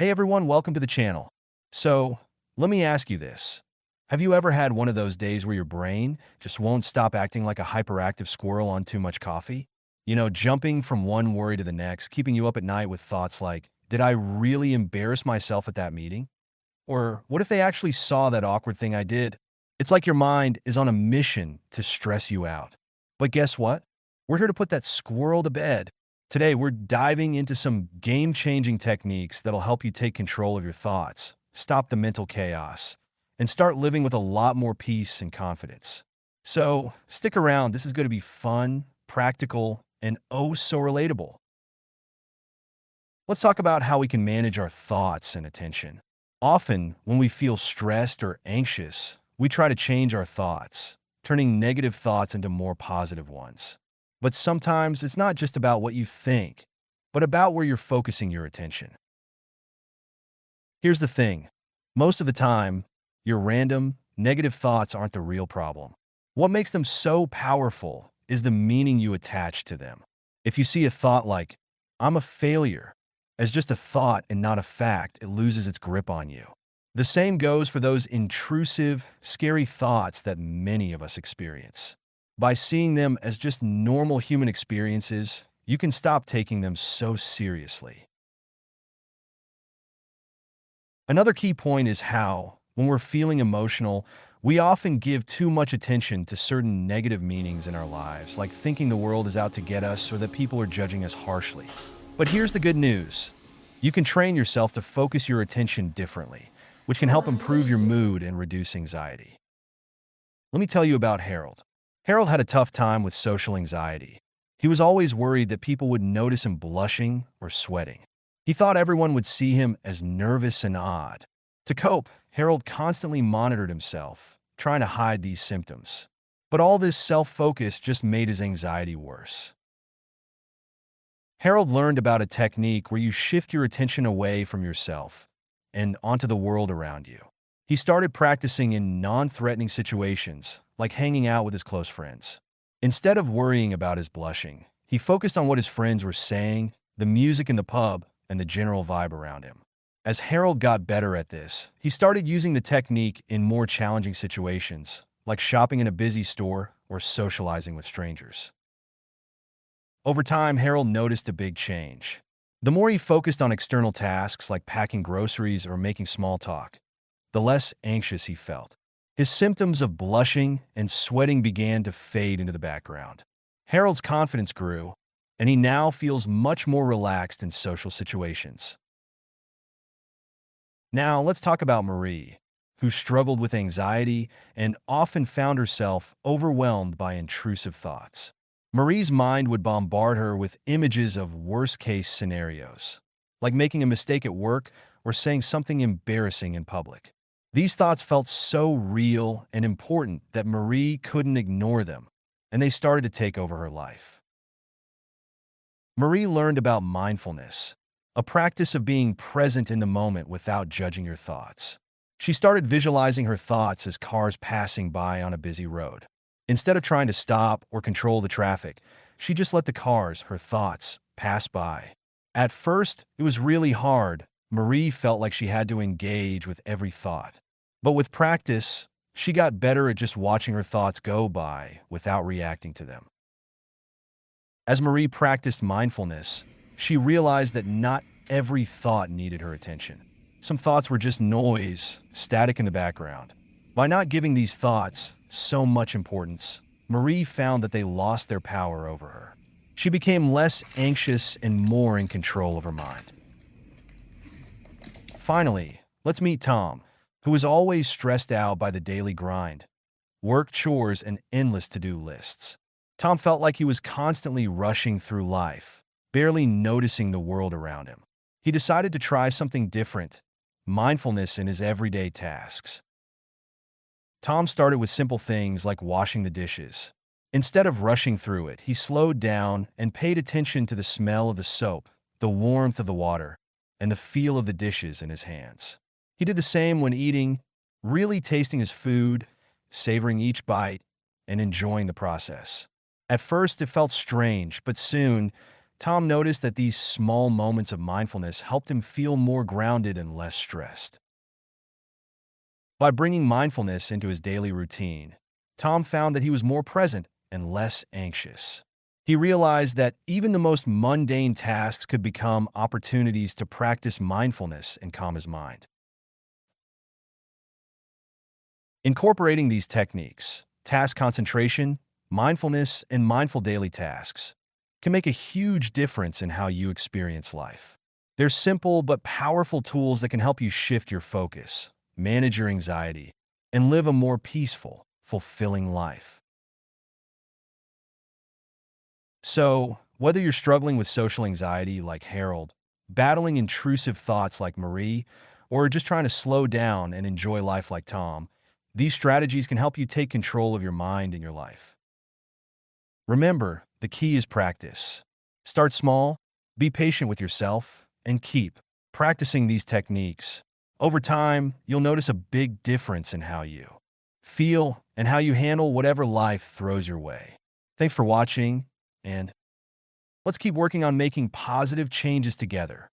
Hey everyone, welcome to the channel. So, let me ask you this. Have you ever had one of those days where your brain just won't stop acting like a hyperactive squirrel on too much coffee? Jumping from one worry to the next, keeping you up at night with thoughts like, did I really embarrass myself at that meeting? Or what if they actually saw that awkward thing I did? It's like your mind is on a mission to stress you out. But guess what? We're here to put that squirrel to bed. Today, we're diving into some game-changing techniques that'll help you take control of your thoughts, stop the mental chaos, and start living with a lot more peace and confidence. So, stick around. This is going to be fun, practical, and oh so relatable. Let's talk about how we can manage our thoughts and attention. Often, when we feel stressed or anxious, we try to change our thoughts, turning negative thoughts into more positive ones. But sometimes it's not just about what you think, but about where you're focusing your attention. Here's the thing. Most of the time, your random, negative thoughts aren't the real problem. What makes them so powerful is the meaning you attach to them. If you see a thought like, I'm a failure, as just a thought and not a fact, it loses its grip on you. The same goes for those intrusive, scary thoughts that many of us experience. By seeing them as just normal human experiences, you can stop taking them so seriously. Another key point is how, when we're feeling emotional, we often give too much attention to certain negative meanings in our lives, like thinking the world is out to get us or that people are judging us harshly. But here's the good news. You can train yourself to focus your attention differently, which can help improve your mood and reduce anxiety. Let me tell you about Harold. Harold had a tough time with social anxiety. He was always worried that people would notice him blushing or sweating. He thought everyone would see him as nervous and odd. To cope, Harold constantly monitored himself, trying to hide these symptoms. But all this self-focus just made his anxiety worse. Harold learned about a technique where you shift your attention away from yourself and onto the world around you. He started practicing in non-threatening situations, like hanging out with his close friends. Instead of worrying about his blushing, he focused on what his friends were saying, the music in the pub, and the general vibe around him. As Harold got better at this, he started using the technique in more challenging situations, like shopping in a busy store or socializing with strangers. Over time, Harold noticed a big change. The more he focused on external tasks like packing groceries or making small talk, the less anxious he felt. His symptoms of blushing and sweating began to fade into the background. Harold's confidence grew, and he now feels much more relaxed in social situations. Now, let's talk about Marie, who struggled with anxiety and often found herself overwhelmed by intrusive thoughts. Marie's mind would bombard her with images of worst-case scenarios, like making a mistake at work or saying something embarrassing in public. These thoughts felt so real and important that Marie couldn't ignore them, and they started to take over her life. Marie learned about mindfulness, a practice of being present in the moment without judging your thoughts. She started visualizing her thoughts as cars passing by on a busy road. Instead of trying to stop or control the traffic, she just let the cars, her thoughts, pass by. At first, it was really hard. Marie felt like she had to engage with every thought. But with practice, she got better at just watching her thoughts go by without reacting to them. As Marie practiced mindfulness, she realized that not every thought needed her attention. Some thoughts were just noise, static in the background. By not giving these thoughts so much importance, Marie found that they lost their power over her. She became less anxious and more in control of her mind. Finally, let's meet Tom, who was always stressed out by the daily grind, work, chores, and endless to-do lists. Tom felt like he was constantly rushing through life, barely noticing the world around him. He decided to try something different, mindfulness in his everyday tasks. Tom started with simple things like washing the dishes. Instead of rushing through it, he slowed down and paid attention to the smell of the soap, the warmth of the water, and the feel of the dishes in his hands. He did the same when eating, really tasting his food, savoring each bite, and enjoying the process. At first, it felt strange, but soon, Tom noticed that these small moments of mindfulness helped him feel more grounded and less stressed. By bringing mindfulness into his daily routine, Tom found that he was more present and less anxious. He realized that even the most mundane tasks could become opportunities to practice mindfulness and calm his mind. Incorporating these techniques, task concentration, mindfulness, and mindful daily tasks, can make a huge difference in how you experience life. They're simple but powerful tools that can help you shift your focus, manage your anxiety, and live a more peaceful, fulfilling life. So, whether you're struggling with social anxiety like Harold, battling intrusive thoughts like Marie, or just trying to slow down and enjoy life like Tom, these strategies can help you take control of your mind and your life. Remember, the key is practice. Start small, be patient with yourself, and keep practicing these techniques. Over time, you'll notice a big difference in how you feel and how you handle whatever life throws your way. Thanks for watching, and let's keep working on making positive changes together.